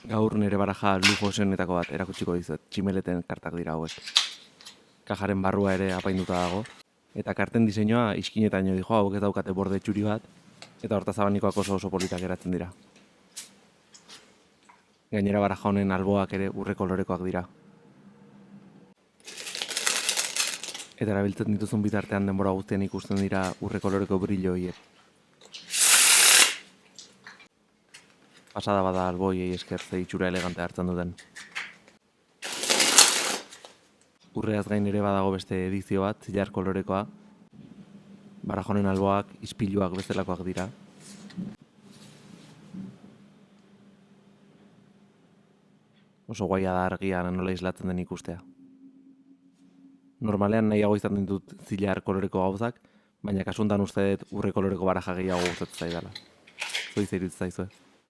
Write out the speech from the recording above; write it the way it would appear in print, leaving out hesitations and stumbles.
Gaur nire baraja lujosenetako bat erakutsiko dizuet, tximeleten kartak dira hauek. Kajaren barrua ere apainduta dago, eta karten diseinua iskinetaino dijo, hauek ez daukate borde txuri bat, eta hortazabanikoak oso politak geratzen dira. Gainera baraja honen alboak ere urre kolorekoak dira. Eta erabiltzen dituzun bitartean denbora guztian ikusten dira urre koloreko brillo horiek. Pasada bada alboiei esker ze itxura elegante hartzen duten. Urreaz gain ere badago beste edizio bat, zilar kolorekoa. Barajonen alboak, ispiluak bestelakoak dira. Oso guaia da argia nola islatzen den ikustea. Normalean nahiago izan ditut zilar koloreko gauzak, baina kasuntan uste dut urre koloreko baraja gehiago gustatzen zaidala. Zoiz iruditzen zaizue.